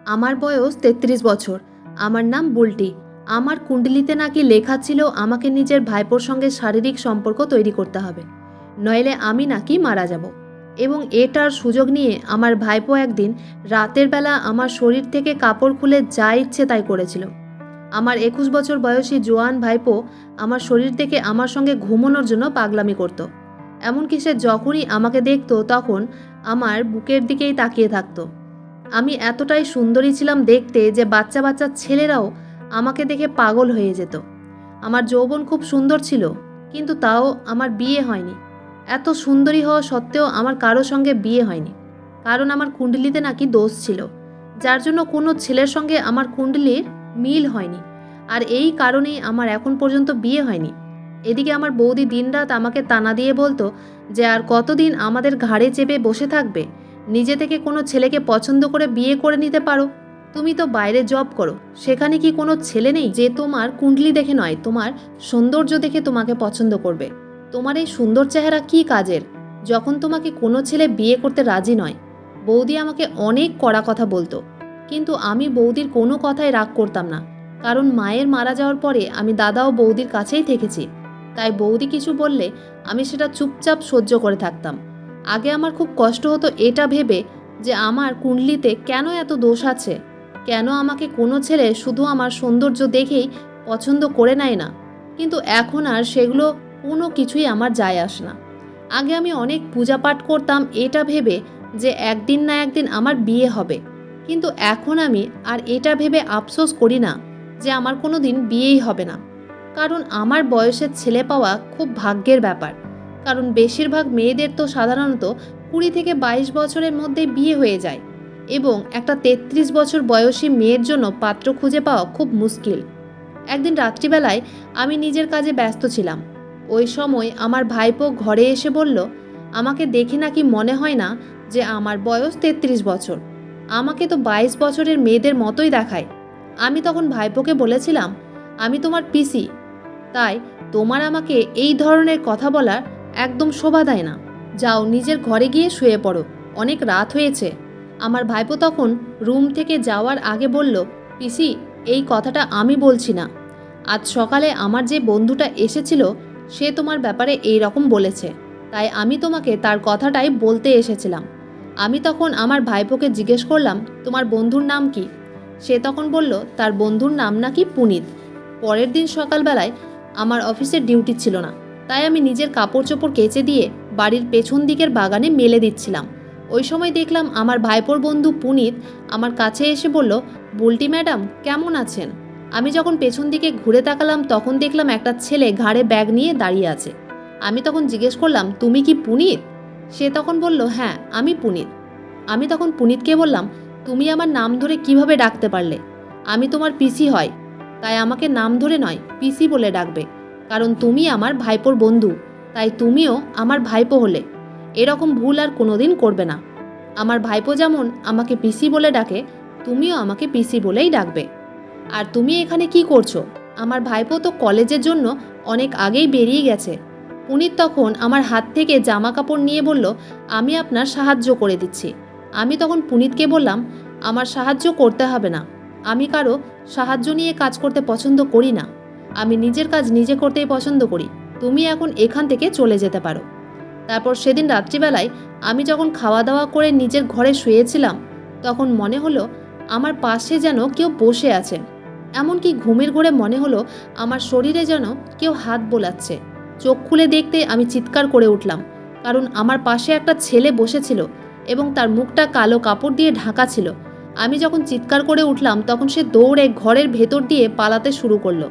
আমার বয়স ৩৩ বছর। আমার নাম বুলটি। আমার কুণ্ডলিতে নাকি লেখা ছিল আমাকে নিজের ভাইপোর সঙ্গে শারীরিক সম্পর্ক তৈরি করতে হবে, নইলে আমি নাকি মারা যাব। এবং এটার সুযোগ নিয়ে আমার ভাইপো একদিন রাতের বেলা আমার শরীর থেকে কাপড় খুলে যা ইচ্ছে তাই করেছিল। আমার ২১ বছর বয়সী জোয়ান ভাইপো আমার শরীর দেখে আমার সঙ্গে ঘুমানোর জন্য পাগলামি করত। এমনকি সে যখনই আমাকে দেখত তখন আমার বুকের দিকেই তাকিয়ে থাকতো। আমি এতটাই সুন্দরী ছিলাম দেখতে যে বাচ্চা বাচ্চা ছেলেরাও আমাকে দেখে পাগল হয়ে যেত। আমার যৌবন খুব সুন্দর ছিল, কিন্তু তাও আমার বিয়ে হয়নি। এত সুন্দরী হওয়া সত্ত্বেও আমার কারো সঙ্গে বিয়ে হয়নি, কারণ আমার কুণ্ডলিতে নাকি দোষ ছিল, যার জন্য কোনো ছেলের সঙ্গে আমার কুণ্ডলির মিল হয়নি। আর এই কারণেই আমার এখন পর্যন্ত বিয়ে হয়নি। এদিকে আমার বৌদি দিনরাত আমাকে তানা দিয়ে বলতো যে আর কতদিন আমাদের ঘাড়ে চেপে বসে থাকবে, নিজে থেকে কোনো ছেলেকে পছন্দ করে বিয়ে করে নিতে পারো। তুমি তো বাইরে জব করো, সেখানে কি কোনো ছেলে নেই যে তোমার কুণ্ডলি দেখে নয়, তোমার সৌন্দর্য দেখে তোমাকে পছন্দ করবে? তোমার এই সুন্দর চেহারা কি কাজের, যখন তোমাকে কোনো ছেলে বিয়ে করতে রাজি নয়? বৌদি আমাকে অনেক কড়া কথা বলতো, কিন্তু আমি বৌদির কোনো কথায় রাগ করতাম না, কারণ মায়ের মারা যাওয়ার পরে আমি দাদা ও বৌদির কাছেই থেকেছি। তাই বৌদি কিছু বললে আমি সেটা চুপচাপ সহ্য করে থাকতাম। আগে আমার খুব কষ্ট হতো এটা ভেবে যে আমার কুণ্ডলিতে কেন এত দোষ আছে, কেন আমাকে কোনো ছেলে শুধু আমার সৌন্দর্য দেখেই পছন্দ করে নেয় না। কিন্তু এখন আর সেগুলো কোনো কিছুই আমার যায় আসে না। আগে আমি অনেক পূজা পাঠ করতাম এটা ভেবে যে একদিন না একদিন আমার বিয়ে হবে, কিন্তু এখন আমি আর এটা ভেবে আফসোস করি না যে আমার কোনো দিন বিয়েই হবে না। কারণ আমার বয়সের ছেলে পাওয়া খুব ভাগ্যের ব্যাপার, কারণ বেশিরভাগ মেয়েদের তো সাধারণত ২০ থেকে ২২ বছরের মধ্যে বিয়ে হয়ে যায়, এবং একটা ৩৩ বছর বয়সী মেয়ের জন্য পাত্র খুঁজে পাওয়া খুব মুশকিল। একদিন রাত্রিবেলায় আমি নিজের কাজে ব্যস্ত ছিলাম। ওই সময় আমার ভাইপো ঘরে এসে বলল, আমাকে দেখে নাকি মনে হয় না যে আমার বয়স ৩৩ বছর, আমাকে তো ২২ বছরের মেয়েদের মতোই দেখায়। আমি তখন ভাইপোকে বলেছিলাম, আমি তোমার পিসি, তাই তোমার আমাকে এই ধরনের কথা বলার একদম শোভা দেয় না। যাও নিজের ঘরে গিয়ে শুয়ে পড়ো, অনেক রাত হয়েছে। আমার ভাইপো তখন রুম থেকে যাওয়ার আগে বলল, পিসি, এই কথাটা আমি বলছি না। আজ সকালে আমার যে বন্ধুটা এসেছিল সে তোমার ব্যাপারে এই রকম বলেছে, তাই আমি তোমাকে তার কথাটাই বলতে এসেছিলাম। আমি তখন আমার ভাইপোকে জিজ্ঞেস করলাম, তোমার বন্ধুর নাম কি? সে তখন বলল তার বন্ধুর নাম নাকি পুনিত। পরের দিন সকালবেলায় আমার অফিসের ডিউটি ছিল না, তাই আমি নিজের কাপড় চোপড় কেচে দিয়ে বাড়ির পেছন দিকের বাগানে মেলে দিচ্ছিলাম। ওই সময় দেখলাম আমার ভাইপোর বন্ধু পুনিত আমার কাছে এসে বলল, বুলটি ম্যাডাম কেমন আছেন? আমি যখন পেছন দিকে ঘুরে তাকালাম তখন দেখলাম একটা ছেলে ঘাড়ে ব্যাগ নিয়ে দাঁড়িয়ে আছে। আমি তখন জিজ্ঞেস করলাম, তুমি কি পুনিত? সে তখন বলল, হ্যাঁ আমি পুনিত। আমি তখন পুনিতকে বললাম, তুমি আমার নাম ধরে কিভাবে ডাকতে পারলে? আমি তোমার পিসি হয়, তাই আমাকে নাম ধরে নয় পিসি বলে ডাকবে, কারণ তুমি আমার ভাইপোর বন্ধু, তাই তুমিও আমার ভাইপো হলে। এরকম ভুল আর কোনোদিন করবে না। আমার ভাইপো যেমন আমাকে পিসি বলে ডাকে, তুমিও আমাকে পিসি বলেই ডাকবে। আর তুমি এখানে কি করছো? আমার ভাইপো তো কলেজের জন্য অনেক আগেই বেরিয়ে গেছে। পুনিত তখন আমার হাত থেকে জামা কাপড় নিয়ে বলল, আমি আপনার সাহায্য করে দিচ্ছি। আমি তখন পুনিতকে বললাম, আমার সাহায্য করতে হবে না, আমি কারো সাহায্য নিয়ে কাজ করতে পছন্দ করি না, আমি নিজের কাজ নিজে করতেই পছন্দ করি। তুমি এখন এখান থেকে চলে যেতে পারো। তারপর সেদিন রাত্রিবেলায় আমি যখন খাওয়া দাওয়া করে নিজের ঘরে শুয়েছিলাম তখন মনে হলো আমার পাশে যেন কেউ বসে আছে। এমনকি ঘুমের ঘোরে মনে হলো আমার শরীরে যেন কেউ হাত বোলাচ্ছে। চোখ খুলে দেখতে আমি চিৎকার করে উঠলাম, কারণ আমার পাশে একটা ছেলে বসেছিল এবং তার মুখটা কালো কাপড় দিয়ে ঢাকা ছিল। আমি যখন চিৎকার করে উঠলাম তখন সে দৌড়ে ঘরের ভেতর দিয়ে পালাতে শুরু করলো।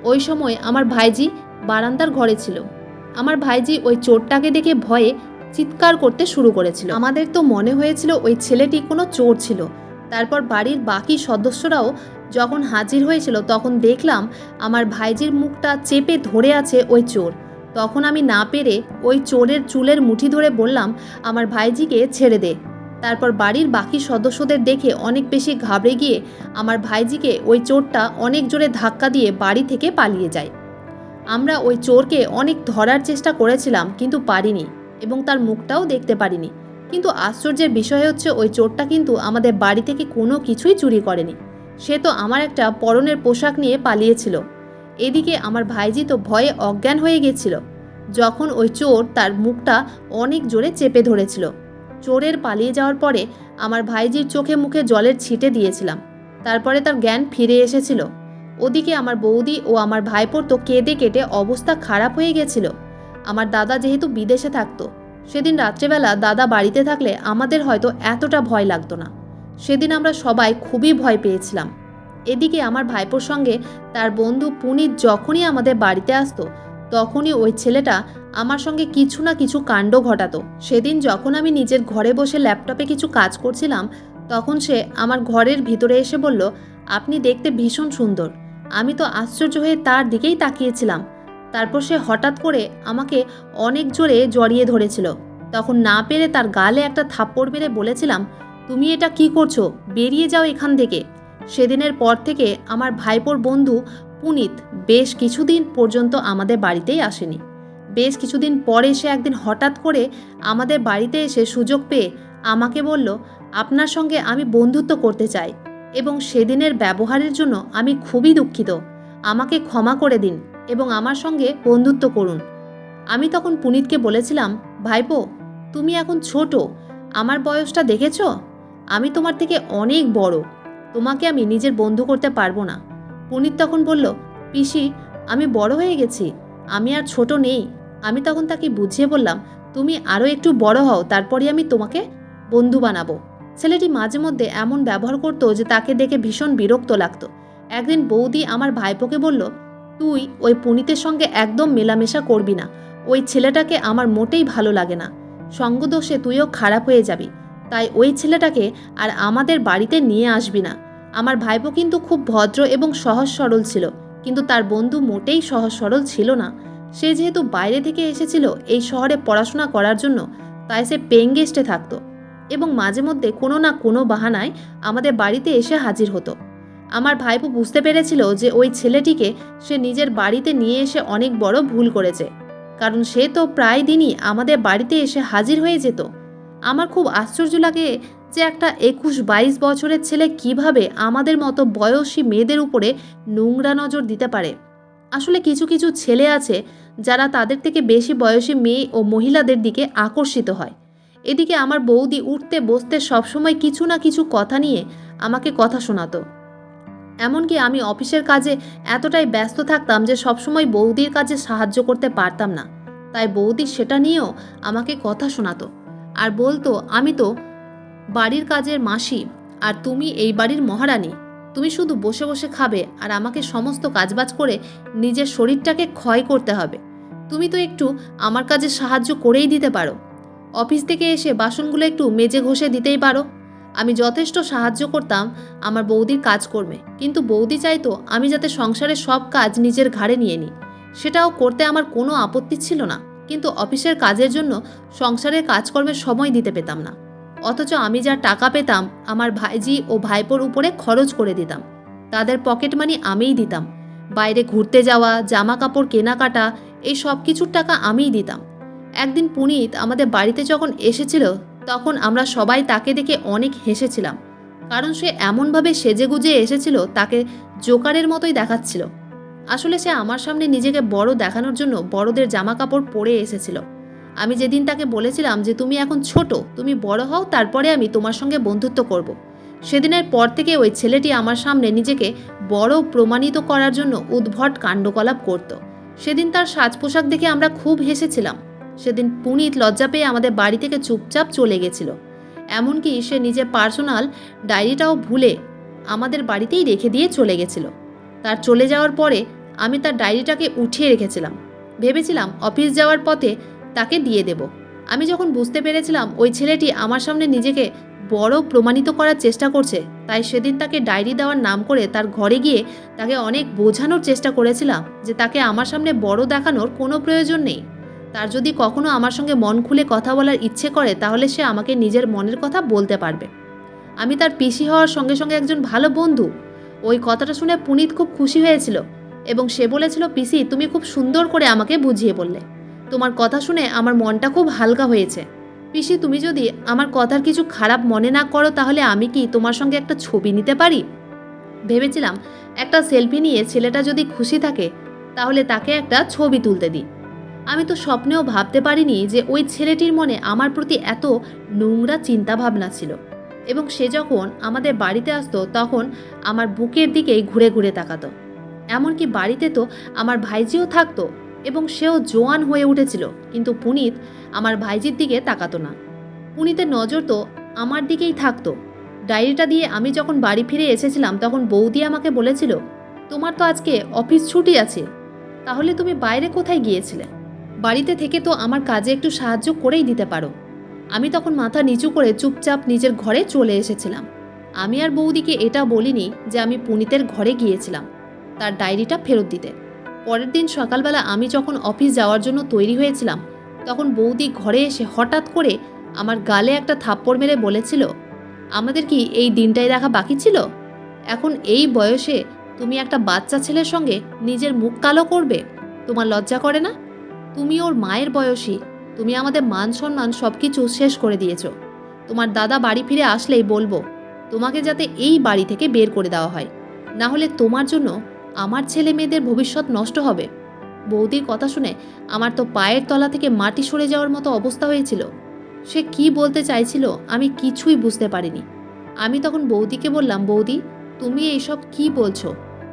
ওই সময় আমার ভাইজি বারান্দার ঘরে ছিল। আমার ভাইজি ওই চোরটাকে দেখে ভয়ে চিৎকার করতে শুরু করেছিল। আমাদের তো মনে হয়েছিল ওই ছেলেটি কোনো চোর ছিল। তারপর বাড়ির বাকি সদস্যরাও যখন হাজির হয়েছিল তখন দেখলাম আমার ভাইজির মুখটা চেপে ধরে আছে ওই চোর। তখন আমি না পেরে ওই চোরের চুলের মুঠি ধরে বললাম, আমার ভাইজিকে ছেড়ে দে। তারপর বাড়ির বাকি সদস্যদের দেখে অনেক বেশি ঘাবড়ে গিয়ে আমার ভাইজিকে ওই চোরটা অনেক জোরে ধাক্কা দিয়ে বাড়ি থেকে পালিয়ে যায়। আমরা ওই চোরকে অনেক ধরার চেষ্টা করেছিলাম, কিন্তু পারিনি এবং তার মুখটাও দেখতে পারিনি। কিন্তু আশ্চর্যের বিষয় হচ্ছে ওই চোরটা কিন্তু আমাদের বাড়ি থেকে কোনো কিছুই চুরি করেনি। সে তো আমার একটা পরনের পোশাক নিয়ে পালিয়েছিল। এদিকে আমার ভাইজি তো ভয়ে অজ্ঞান হয়ে গেছিল যখন ওই চোর তার মুখটা অনেক জোরে চেপে ধরেছিল। চোরের পালিয়ে যাওয়ার পরে আমার ভাইজির চোখে মুখে জলের ছিটে দিয়েছিলাম। তারপরে তার জ্ঞান ফিরে এসেছিল। ওদিকে আমার বৌদি ও আমার ভাইপোর তো কেঁদে কেটে অবস্থা খারাপ হয়ে গেছিল। আমার দাদা যেহেতু বিদেশে থাকতো, সেদিন রাত্রেবেলা দাদা বাড়িতে থাকলে আমাদের হয়তো এতটা ভয় লাগতো না। সেদিন আমরা সবাই খুবই ভয় পেয়েছিলাম। এদিকে আমার ভাইপোর সঙ্গে তার বন্ধু পুনিত যখনই আমাদের বাড়িতে আসতো, তখনই ওই ছেলেটা আমার সঙ্গে কিছু না কিছু কাণ্ড ঘটাতো। সেদিন যখন আমি নিজের ঘরে বসে ল্যাপটপে কিছু কাজ করছিলাম, তখন সে আমার ঘরের ভিতরে এসে বলল, আপনি দেখতে ভীষণ সুন্দর। আমি তো আশ্চর্য হয়ে তার দিকেই তাকিয়েছিলাম। তারপর সে হঠাৎ করে আমাকে অনেক জোরে জড়িয়ে ধরেছিল। তখন না পেরে তার গালে একটা থাপ্পড় মেরে বলেছিলাম, তুমি এটা কি করছো? বেরিয়ে যাও এখান থেকে। সেদিনের পর থেকে আমার ভাইপোর বন্ধু পুনিত বেশ কিছুদিন পর্যন্ত আমাদের বাড়িতেই আসেনি। বেশ কিছুদিন পরে সে একদিন হঠাৎ করে আমাদের বাড়িতে এসে সুযোগ পেয়ে আমাকে বলল, আপনার সঙ্গে আমি বন্ধুত্ব করতে চাই এবং সেদিনের ব্যবহারের জন্য আমি খুবই দুঃখিত। আমাকে ক্ষমা করে দিন এবং আমার সঙ্গে বন্ধুত্ব করুন। আমি তখন পুনিতকে বলেছিলাম, ভাইপো, তুমি এখন ছোট, আমার বয়সটা দেখেছ? আমি তোমার থেকে অনেক বড়, তোমাকে আমি নিজের বন্ধু করতে পারবো না। পুনিত তখন বলল, পিসি, আমি বড় হয়ে গেছি, আমি আর ছোট নেই। আমি তখন তাকে বুঝিয়ে বললাম, তুমি আরও একটু বড় হও, তারপরে আমি তোমাকে বন্ধু বানাবো। ছেলেটি মাঝে মধ্যে এমন ব্যবহার করতো যে তাকে দেখে ভীষণ বিরক্ত লাগতো। একদিন বৌদি আমার ভাইপোকে বলল, তুই ওই পুনিতের সঙ্গে একদম মেলামেশা করবি না, ওই ছেলেটাকে আমার মোটেই ভালো লাগে না, সঙ্গদোষে তুইও খারাপ হয়ে যাবি, তাই ওই ছেলেটাকে আর আমাদের বাড়িতে নিয়ে আসবি না। আমার ভাইপো কিন্তু খুব ভদ্র এবং সহজ সরল ছিল, কিন্তু তার বন্ধু মোটেই সহজ সরল ছিল না। সে যেহেতু বাইরে থেকে এসেছিল এই শহরে পড়াশোনা করার জন্য, তাই সে পেইং গেস্টে থাকতো এবং মাঝে মধ্যে কোনো না কোনো বাহানায় আমাদের বাড়িতে এসে হাজির হতো। আমার ভাইপো বুঝতে পেরেছিল যে ওই ছেলেটিকে সে নিজের বাড়িতে নিয়ে এসে অনেক বড় ভুল করেছে, কারণ সে তো প্রায় দিনই আমাদের বাড়িতে এসে হাজির হয়ে যেত। আমার খুব আশ্চর্য লাগে যে একটা 21-22 বছরের ছেলে কিভাবে আমাদের মতো বয়সী মেয়েদের উপরে নোংরা নজর দিতে পারে। আসলে কিছু কিছু ছেলে আছে যারা তাদের থেকে বেশি বয়সী মেয়ে ও মহিলাদের দিকে আকর্ষিত হয়। এদিকে আমার বৌদি উঠতে বসতে সবসময় কিছু না কিছু কথা নিয়ে আমাকে কথা শোনাতো। এমনকি আমি অফিসের কাজে এতটাই ব্যস্ত থাকতাম যে সবসময় বৌদির কাজে সাহায্য করতে পারতাম না, তাই বৌদি সেটা নিয়েও আমাকে কথা শোনাতো আর বলতো, আমি তো বাড়ির কাজের মাসি আর তুমি এই বাড়ির মহারানী, তুমি শুধু বসে বসে খাবে আর আমাকে সমস্ত কাজবাজ করে নিজের শরীরটাকে ক্ষয় করতে হবে। তুমি তো একটু আমার কাজে সাহায্য করেই দিতে পারো, অফিস থেকে এসে বাসনগুলো একটু মেজে ঘষে দিতেই পারো। আমি যথেষ্ট সাহায্য করতাম আমার বৌদির কাজকর্মে, কিন্তু বৌদি চাইতো আমি যাতে সংসারের সব কাজ নিজের ঘাড়ে নিয়ে নিই। সেটাও করতে আমার কোনো আপত্তি ছিল না, কিন্তু অফিসের কাজের জন্য সংসারের কাজকর্মের সময় দিতে পেতাম না। অথচ আমি যা টাকা পেতাম আমার ভাইজি ও ভাইপোর উপরে খরচ করে দিতাম। তাদের পকেট মানি আমিই দিতাম। বাইরে ঘুরতে যাওয়া, জামা কাপড় কেনাকাটা, এই সব কিছুর টাকা আমিই দিতাম। একদিন পুনিত আমাদের বাড়িতে যখন এসেছিল, তখন আমরা সবাই তাকে দেখে অনেক হেসেছিলাম, কারণ সে এমনভাবে সেজেগুজে এসেছিল তাকে জোকারের মতোই দেখাচ্ছিল। আসলে সে আমার সামনে নিজেকে বড় দেখানোর জন্য বড়দের জামা কাপড় পরে এসেছিল। আমি যেদিন তাকে বলেছিলাম যে তুমি এখন ছোট, তুমি বড় হও, তারপরে আমি তোমার সঙ্গে বন্ধুত্ব করব, সেদিনের পর থেকে ওই ছেলেটি আমার সামনে নিজেকে বড় প্রমাণিত করার জন্য উদ্ভট কাণ্ডকলাপ করত। সেদিন তার সাজ পোশাক দেখে আমরা খুব হেসেছিলাম। সেদিন পুনিত লজ্জা পেয়ে আমাদের বাড়ি থেকে চুপচাপ চলে গেছিল। এমনকি সে নিজের পার্সোনাল ডায়েরিটাও ভুলে আমাদের বাড়িতেই রেখে দিয়ে চলে গেছিল। তার চলে যাওয়ার পরে আমি তার ডায়েরিটাকে উঠিয়ে রেখেছিলাম, ভেবেছিলাম অফিস যাওয়ার পথে তাকে দিয়ে দেব। আমি যখন বুঝতে পেরেছিলাম ওই ছেলেটি আমার সামনে নিজেকে বড় প্রমাণিত করার চেষ্টা করছে, তাই সেদিন তাকে ডায়েরি দেওয়ার নাম করে তার ঘরে গিয়ে তাকে অনেক বোঝানোর চেষ্টা করেছিলাম যে তাকে আমার সামনে বড় দেখানোর কোনো প্রয়োজন নেই। তার যদি কখনো আমার সঙ্গে মন খুলে কথা বলার ইচ্ছে করে, তাহলে সে আমাকে নিজের মনের কথা বলতে পারবে। আমি তার পিসি হওয়ার সঙ্গে সঙ্গে একজন ভালো বন্ধু। ওই কথাটা শুনে পুনিত খুব খুশি হয়েছিল এবং সে বলেছিল, পিসি, তুমি খুব সুন্দর করে আমাকে বুঝিয়ে বললে, তোমার কথা শুনে আমার মনটা খুব হালকা হয়েছে। পিসি, তুমি যদি আমার কথার কিছু খারাপ মনে না করো তাহলে আমি কি তোমার সঙ্গে একটা ছবি নিতে পারি? ভেবেছিলাম একটা সেলফি নিয়ে ছেলেটা যদি খুশি থাকে তাহলে তাকে একটা ছবি তুলতে দিই। আমি তো স্বপ্নেও ভাবতে পারিনি যে ওই ছেলেটির মনে আমার প্রতি এত নোংরা চিন্তাভাবনা ছিল। এবং সে যখন আমাদের বাড়িতে আসতো তখন আমার বুকের দিকেই ঘুরে ঘুরে তাকাতো। এমনকি বাড়িতে তো আমার ভাইজিও থাকতো এবং সেও জোয়ান হয়ে উঠেছিল, কিন্তু পুনিত আমার ভাইজির দিকে তাকাতো না। পুনিতের নজর তো আমার দিকেই থাকতো। ডায়েরিটা দিয়ে আমি যখন বাড়ি ফিরে এসেছিলাম তখন বৌদি আমাকে বলেছিল, তোমার তো আজকে অফিস ছুটি আছে, তাহলে তুমি বাইরে কোথায় গিয়েছিলে? বাড়িতে থেকে তো আমার কাজে একটু সাহায্য করেই দিতে পারো। আমি তখন মাথা নিচু করে চুপচাপ নিজের ঘরে চলে এসেছিলাম। আমি আর বৌদিকে এটা বলিনি যে আমি পুনিতের ঘরে গিয়েছিলাম তার ডায়েরিটা ফেরত দিতে। পরের দিন সকালবেলা আমি যখন অফিস যাওয়ার জন্য তৈরি হয়েছিলাম তখন বৌদি ঘরে এসে হঠাৎ করে আমার গালে একটা থাপ্পড় মেরে বলেছিল, আমাদের কি এই দিনটাই দেখা বাকি ছিল? এখন এই বয়সে তুমি একটা বাচ্চা ছেলের সঙ্গে নিজের মুখ কালো করবে? তোমার লজ্জা করে না? তুমি ওর মায়ের বয়সী, তুমি আমাদের মান সম্মান সব কিছু শেষ করে দিয়েছ। তোমার দাদা বাড়ি ফিরে আসলেই বলবো তোমাকে যাতে এই বাড়ি থেকে বের করে দেওয়া হয়, না হলে তোমার জন্য আমার ছেলে মেয়েদের ভবিষ্যৎ নষ্ট হবে। বৌদির কথা শুনে আমার তো পায়ের তলা থেকে মাটি সরে যাওয়ার মতো অবস্থা হয়েছিল। সে কি বলতে চাইছিল আমি কিছুই বুঝতে পারিনি। আমি তখন বৌদিকে বললাম, বৌদি তুমি এইসব কি বলছো?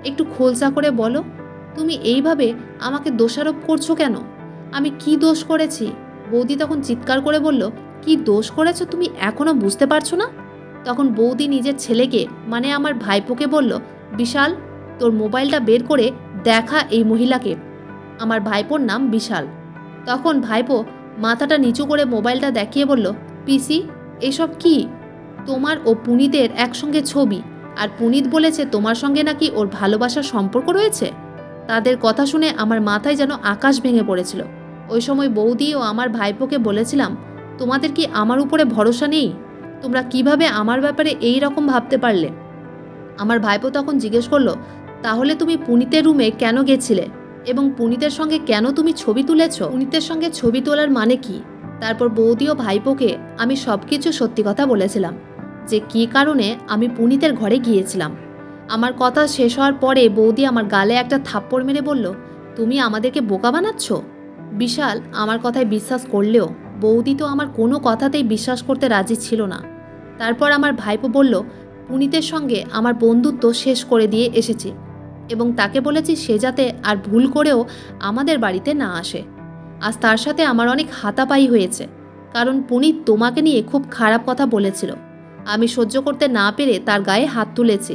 একটু খোলসা করে বলো। তুমি এইভাবে আমাকে দোষারোপ করছো কেন? আমি কি দোষ করেছি? বৌদি তখন চিৎকার করে বলল, কি দোষ করেছো তুমি এখনো বুঝতে পারছো না? তখন বৌদি নিজের ছেলেকে মানে আমার ভাইপোকে বলল, বিশাল, তোর মোবাইলটা বের করে দেখা এই মহিলাকে। আমার ভাইপোর নাম বিশাল। তখন ভাইপো মাথাটা নিচু করে মোবাইলটা দেখিয়ে বলল, পিসি এসব কি? তোমার ও পুনিতের একসঙ্গে ছবি, আর পুনিত বলেছে তোমার সঙ্গে নাকি ওর ভালোবাসার সম্পর্ক রয়েছে। তাদের কথা শুনে আমার মাথায় যেন আকাশ ভেঙে পড়েছিল। ওই সময় বৌদি ও আমার ভাইপোকে বলেছিলাম, তোমাদের কি আমার উপরে ভরসা নেই? তোমরা কিভাবে আমার ব্যাপারে এই রকম ভাবতে পারলে? আমার ভাইপো তখন জিজ্ঞেস করলো, তাহলে তুমি পুনিতের রুমে কেন গেছিলে এবং পুনিতের সঙ্গে কেন তুমি ছবি তুলেছ? পুনিতের সঙ্গে ছবি তোলার মানে কি? তারপর বৌদি ও ভাইপোকে আমি সব কিছু সত্যি কথা বলেছিলাম যে কী কারণে আমি পুনিতের ঘরে গিয়েছিলাম। আমার কথা শেষ হওয়ার পরে বৌদি আমার গালে একটা থাপ্পড় মেরে বলল, তুমি আমাদেরকে বোকা বানাচ্ছ। বিশাল আমার কথায় বিশ্বাস করলেও বৌদি তো আমার কোনো কথাতেই বিশ্বাস করতে রাজি ছিল না। তারপর আমার ভাইপো বলল, পুনিতের সঙ্গে আমার বন্ধুত্ব শেষ করে দিয়ে এসেছি এবং তাকে বলেছি সে যাতে আর ভুল করেও আমাদের বাড়িতে না আসে। আজ তার সাথে আমার অনেক হাতাপাই হয়েছে, কারণ পুনিত তোমাকে নিয়ে খুব খারাপ কথা বলেছিল। আমি সহ্য করতে না পেরে তার গায়ে হাত তুলেছি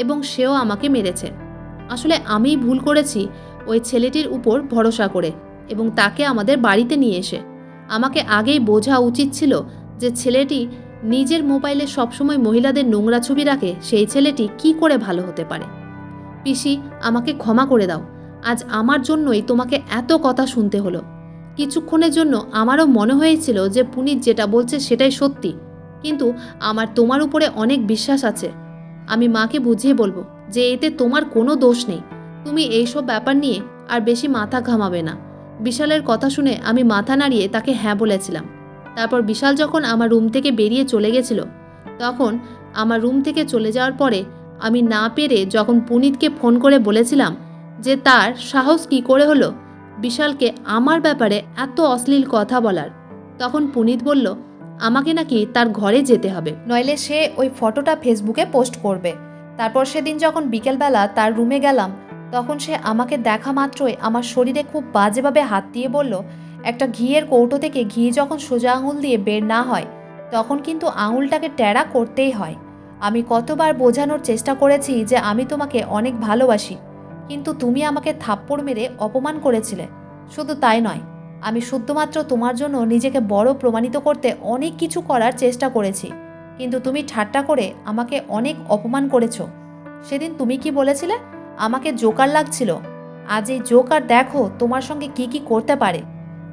এবং সেও আমাকে মেরেছে। আসলে আমিই ভুল করেছি ওই ছেলেটির উপর ভরসা করে এবং তাকে আমাদের বাড়িতে নিয়ে এসে। আমাকে আগেই বোঝা উচিত ছিল যে ছেলেটি নিজের মোবাইলে সবসময় মহিলাদের নোংরা ছবি রাখে, সেই ছেলেটি কি করে ভালো হতে পারে। পিসি, আমাকে ক্ষমা করে দাও। আজ আমার জন্যই তোমাকে এত কথা শুনতে হলো। কিছুক্ষণের জন্য আমারও মনে হয়েছিল যে পুনিত যেটা বলছে সেটাই সত্যি, কিন্তু আমার তোমার উপরে অনেক বিশ্বাস আছে। আমি মাকে বুঝিয়ে বলবো যে এতে তোমার কোনো দোষ নেই। তুমি এইসব ব্যাপার নিয়ে আর বেশি মাথা ঘামাবে না। বিশালের কথা শুনে আমি মাথা নাড়িয়ে তাকে হ্যাঁ বলেছিলাম। তারপর বিশাল যখন আমার রুম থেকে বেরিয়ে চলে গেছিল, তখন আমার রুম থেকে চলে যাওয়ার পরে আমি না পেরে যখন পুনিতকে ফোন করে বলেছিলাম যে তার সাহস কি করে হলো বিশালকে আমার ব্যাপারে এত অশ্লীল কথা বলার, তখন পুনিত বলল আমাকে নাকি তার ঘরে যেতে হবে, নইলে সে ওই ফটোটা ফেসবুকে পোস্ট করবে। তারপর সেদিন যখন বিকেলবেলা তার রুমে গেলাম তখন সে আমাকে দেখা মাত্রই আমার শরীরে খুব বাজেভাবে হাত দিয়ে বলল, একটা ঘিয়ের কৌটো থেকে ঘি যখন সোজা আঙুল দিয়ে বের না হয় তখন কিন্তু আঙুলটাকে ট্যাড়া করতেই হয়। আমি কতবার বোঝানোর চেষ্টা করেছি যে আমি তোমাকে অনেক ভালোবাসি, কিন্তু তুমি আমাকে থাপ্পড় মেরে অপমান করেছিলে। শুধু তাই নয়, আমি শুধুমাত্র তোমার জন্য নিজেকে বড় প্রমাণিত করতে অনেক কিছু করার চেষ্টা করেছি, কিন্তু তুমি ঠাট্টা করে আমাকে অনেক অপমান করেছো। সেদিন তুমি কি বলেছিলে? আমাকে জোকার লাগছিল। আজ এই জোকার দেখো তোমার সঙ্গে কি কি করতে পারে।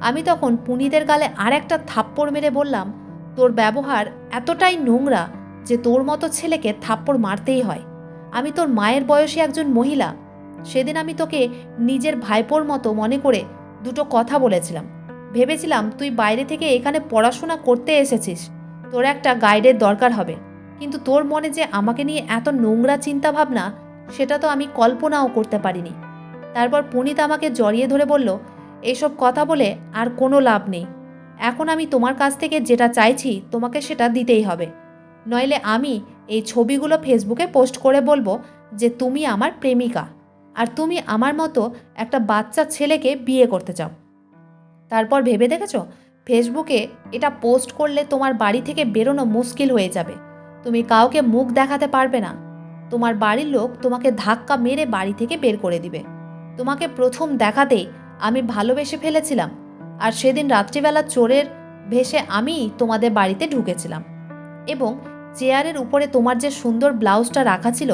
আমি তখন পুনিতের গালে আর একটা থাপ্পড় মেরে বললাম, তোর ব্যবহার এতটাই নোংরা যে তোর মতো ছেলেকে থাপ্পড় মারতেই হয়। আমি তোর মায়ের বয়সী একজন মহিলা। সেদিন আমি তোকে নিজের ভাইপোর মতো মনে করে দুটো কথা বলেছিলাম। ভেবেছিলাম তুই বাইরে থেকে এখানে পড়াশোনা করতে এসেছিস, তোর একটা গাইডের দরকার হবে, কিন্তু তোর মনে যে আমাকে নিয়ে এত নোংরা চিন্তা ভাবনা, সেটা তো আমি কল্পনাও করতে পারিনি। তারপর পুনিত আমাকে জড়িয়ে ধরে বলল, এইসব কথা বলে আর কোনো লাভ নেই। এখন আমি তোমার কাছ থেকে যেটা চাইছি তোমাকে সেটা দিতেই হবে, নইলে আমি এই ছবিগুলো ফেসবুকে পোস্ট করে বলবো যে তুমি আমার প্রেমিকা আর তুমি আমার মতো একটা বাচ্চা ছেলেকে বিয়ে করতে চাও। তারপর ভেবে দেখেছো, ফেসবুকে এটা পোস্ট করলে তোমার বাড়ি থেকে বেরোনো মুশকিল হয়ে যাবে, তুমি কাউকে মুখ দেখাতে পারবে না, তোমার বাড়ির লোক তোমাকে ধাক্কা মেরে বাড়ি থেকে বের করে দিবে। তোমাকে প্রথম দেখাতেই আমি ভালোবেসে ফেলেছিলাম, আর সেদিন রাত্রিবেলা চোরের ভেসে আমি তোমাদের বাড়িতে ঢুকেছিলাম এবং চেয়ারের উপরে তোমার যে সুন্দর ব্লাউজটা রাখা ছিল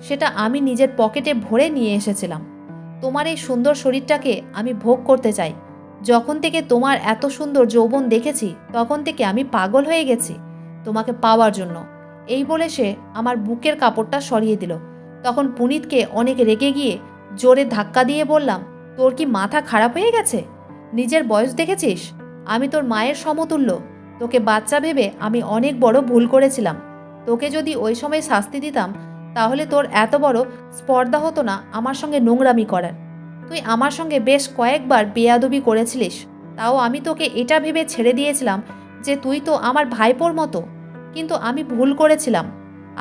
সেটা আমি নিজের পকেটে ভরে নিয়ে এসেছিলাম। তোমার এই সুন্দর শরীরটাকে আমি ভোগ করতে চাই। যখন থেকে তোমার এত সুন্দর যৌবন দেখেছি তখন থেকে আমি পাগল হয়ে গেছি তোমাকে পাওয়ার জন্য। এই বলে সে আমার বুকের কাপড়টা সরিয়ে দিল। তখন পুনিতকে অনেক রেগে গিয়ে জোরে ধাক্কা দিয়ে বললাম, তোর কি মাথা খারাপ হয়ে গেছে? নিজের বয়স দেখেছিস? আমি তোর মায়ের সমতুল্য। তোকে বাচ্চা ভেবে আমি অনেক বড় ভুল করেছিলাম। তোকে যদি ওই সময় শাস্তি দিতাম তাহলে তোর এত বড় স্পর্ধা হতো না আমার সঙ্গে নোংরামি করার। তুই আমার সঙ্গে বেশ কয়েকবার বেয়াদবি করেছিলিস, তাও আমি তোকে এটা ভেবে ছেড়ে দিয়েছিলাম যে তুই তো আমার ভাইপোর মতো, কিন্তু আমি ভুল করেছিলাম।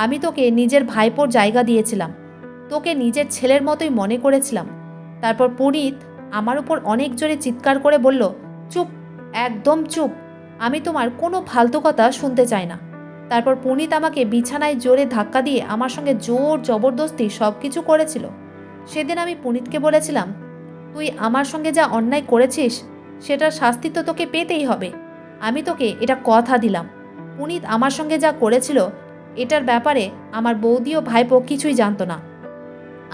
আমি তোকে নিজের ভাইপোর জায়গা দিয়েছিলাম, তোকে নিজের ছেলের মতোই মনে করেছিলাম। তারপর পুনিত আমার উপর অনেক জোরে চিৎকার করে বলল, চুপ, একদম চুপ, আমি তোমার কোনো ফালতু কথা শুনতে চাই না। তারপর পুনিত আমাকে বিছানায় জোরে ধাক্কা দিয়ে আমার সঙ্গে জোর জবরদস্তি সব কিছু করেছিল। সেদিন আমি পুনিতকে বলেছিলাম, তুই আমার সঙ্গে যা অন্যায় করেছিস সেটার শাস্তি তো তোকে পেতেই হবে, আমি তোকে এটা কথা দিলাম। পুনিত আমার সঙ্গে যা করেছিল এটার ব্যাপারে আমার বৌদি ও ভাইপো কিছুই জানতো না।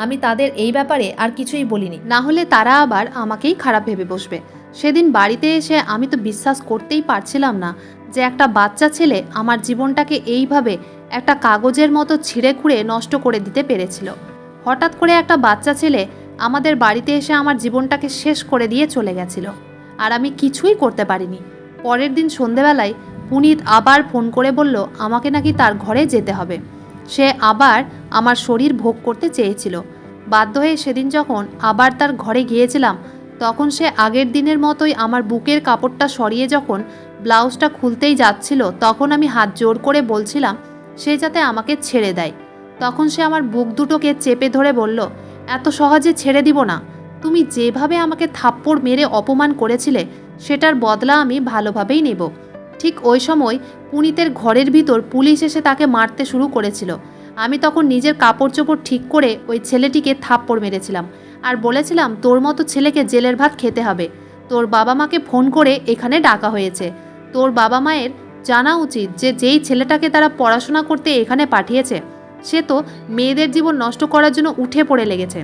আমি তাদের এই ব্যাপারে আর কিছুই বলিনি, না হলে তারা আবার আমাকেই খারাপ ভেবে বসবে। সেদিন বাড়িতে এসে আমি তো বিশ্বাস করতেই পারছিলাম না যে একটা বাচ্চা ছেলে আমার জীবনটাকে এইভাবে একটা কাগজের মতো ছিঁড়ে খুঁড়ে নষ্ট করে দিতে পেরেছিল। হঠাৎ করে একটা বাচ্চা ছেলে আমাদের বাড়িতে এসে আমার জীবনটাকে শেষ করে দিয়ে চলে গেছিল, আর আমি কিছুই করতে পারিনি। পরের দিন সন্ধেবেলায় পুনিত আবার ফোন করে বলল আমাকে নাকি তার ঘরে যেতে হবে। সে আবার আমার শরীর ভোগ করতে চেয়েছিল। বাধ্য হয়ে সেদিন যখন আবার তার ঘরে গিয়েছিলাম তখন সে আগের দিনের মতোই আমার বুকের কাপড়টা সরিয়ে যখন ব্লাউজটা খুলতেই যাচ্ছিল তখন আমি হাত জোর করে বলছিলাম সে যাতে আমাকে ছেড়ে দেয়। তখন সে আমার বুক দুটোকে চেপে ধরে বলল, এত সহজে ছেড়ে দিব না, তুমি যেভাবে আমাকে থাপ্পড় মেরে অপমান করেছিলে সেটার বদলা আমি ভালোভাবেই নেব। ঠিক ওই সময় পুনিতের ঘরের ভিতর পুলিশ এসে তাকে মারতে শুরু করেছিল। আমি তখন নিজের কাপড় চোপড় ঠিক করে ওই ছেলেটিকে থাপ্পড় মেরেছিলাম আর বলেছিলাম তোর মতো ছেলেকে জেলের ভাত খেতে হবে। তোর বাবা মাকে ফোন করে এখানে ডাকা হয়েছে। তোর বাবা মায়ের জানা উচিত যে যেই ছেলেটাকে তারা পড়াশোনা করতে এখানে পাঠিয়েছে সে তো মেয়েদের জীবন নষ্ট করার জন্য উঠে পড়ে লেগেছে।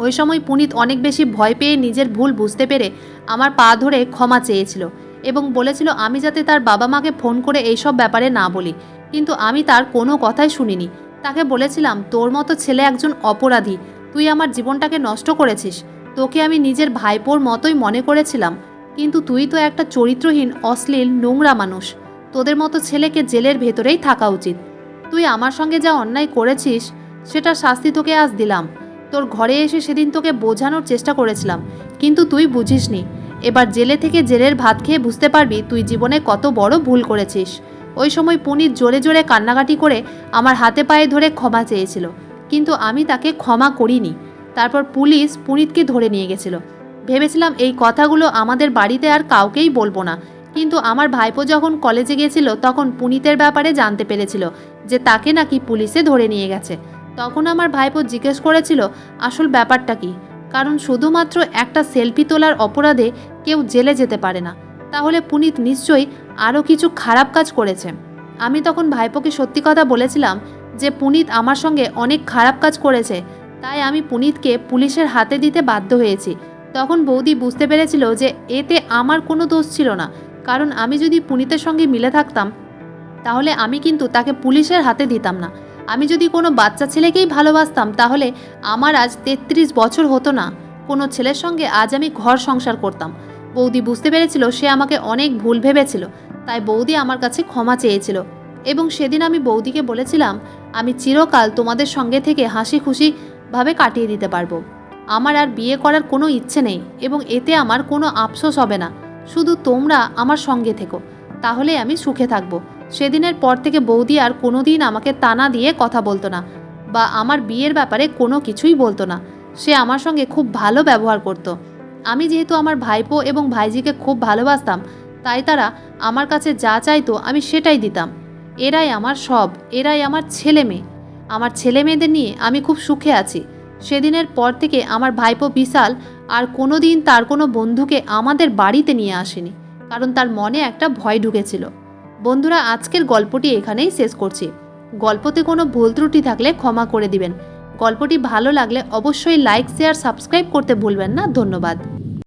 ওই সময় পুনিত অনেক বেশি ভয় পেয়ে নিজের ভুল বুঝতে পেরে আমার পা ধরে ক্ষমা চেয়েছিল এবং বলেছিল আমি যাতে তার বাবা মাকে ফোন করে এইসব ব্যাপারে না বলি, কিন্তু আমি তার কোনো কথাই শুনিনি। তাকে বলেছিলাম তোর মতো ছেলে একজন অপরাধী, তুই আমার জীবনটাকে নষ্ট করেছিস, তোকে আমি নিজের ভাইপোর মতোই মনে করেছিলাম, কিন্তু তুই তো একটা চরিত্রহীন অশ্লীল নোংরা মানুষ, তোদের মতো ছেলেকে জেলের ভেতরেই থাকা উচিত। তুই আমার সঙ্গে যা অন্যায় করেছিস সেটার শাস্তি তোকে আজ দিলাম। তোর ঘরে এসে সেদিন তোকে বোঝানোর চেষ্টা করেছিলাম কিন্তু তুই বুঝিসনি। এবার জেলে থেকে জেলের ভাত খেয়ে বুঝতে পারবি তুই জীবনে কত বড় ভুল করেছিস। ওই সময় পুনিত জোরে জোরে কান্নাকাটি করে আমার হাতে পায়ে ধরে ক্ষমা চেয়েছিল, কিন্তু আমি তাকে ক্ষমা করিনি। তারপর পুলিশ পুনিতকে ধরে নিয়ে গেছিল। ভেবেছিলাম এই কথাগুলো আমাদের বাড়িতে আর কাউকেই বলবো না, কিন্তু আমার ভাইপো যখন কলেজে গেছিল তখন পুনিতের ব্যাপারে জানতে পেরেছিল যে তাকে নাকি পুলিশে ধরে নিয়ে গেছে। তখন আমার ভাইপো জিজ্ঞেস করেছিল আসল ব্যাপারটা কি, কারণ শুধুমাত্র একটা সেলফি তোলার অপরাধে কেউ জেলে যেতে পারে না, তাহলে পুনিত নিশ্চয়ই আরও কিছু খারাপ কাজ করেছে। আমি তখন ভাইপোকে সত্যি কথা বলেছিলাম যে পুনিত আমার সঙ্গে অনেক খারাপ কাজ করেছে, তাই আমি পুনিতকে পুলিশের হাতে দিতে বাধ্য হয়েছি। তখন বৌদি বুঝতে পেরেছিল যে এতে আমার কোনো দোষ ছিল না, কারণ আমি যদি পুনিতের সঙ্গে মিলে থাকতাম তাহলে আমি কিন্তু তাকে পুলিশের হাতে দিতাম না। আমি যদি কোনো বাচ্চা ছেলেকেই ভালোবাসতাম তাহলে আমার আজ 33 বছর হতো না, কোনো ছেলের সঙ্গে আজ আমি ঘর সংসার করতাম। বৌদি বুঝতে পেরেছিল সে আমাকে অনেক ভুল ভেবেছিল, তাই বৌদি আমার কাছে ক্ষমা চেয়েছিল। এবং সেদিন আমি বৌদিকে বলেছিলাম আমি চিরকাল তোমাদের সঙ্গে থেকে হাসি খুশিভাবে কাটিয়ে দিতে পারবো। আমার আর বিয়ে করার কোনো ইচ্ছে নেই এবং এতে আমার কোনো আফসোস হবে না। শুধু তোমরা আমার সঙ্গে থেকো, তাহলে আমি সুখে থাকবো। সেদিনের পর থেকে বৌদি আর কোনো দিন আমাকে তানা দিয়ে কথা বলতো না বা আমার বিয়ের ব্যাপারে কোনো কিছুই বলতো না। সে আমার সঙ্গে খুব ভালো ব্যবহার করতো। আমি যেহেতু আমার ভাইপো এবং ভাইজিকে খুব ভালোবাসতাম, তাই তারা আমার কাছে যা চাইতো আমি সেটাই দিতাম। এরাই আমার সব, এরাই আমার ছেলে মেয়ে। আমার ছেলে মেয়েদের নিয়ে আমি খুব সুখে আছি। সেদিনের পর থেকে আমার ভাইপো বিশাল আর কোনো দিন তার কোনো বন্ধুকে আমাদের বাড়িতে নিয়ে আসেনি, কারণ তার মনে একটা ভয় ঢুকেছিল। বন্ধুরা, আজকের গল্পটি এখানেই শেষ করছি। গল্পতে কোনো ভুল ত্রুটি থাকলে ক্ষমা করে দিবেন। গল্পটি ভালো লাগলে অবশ্যই লাইক, শেয়ার, সাবস্ক্রাইব করতে ভুলবেন না। ধন্যবাদ।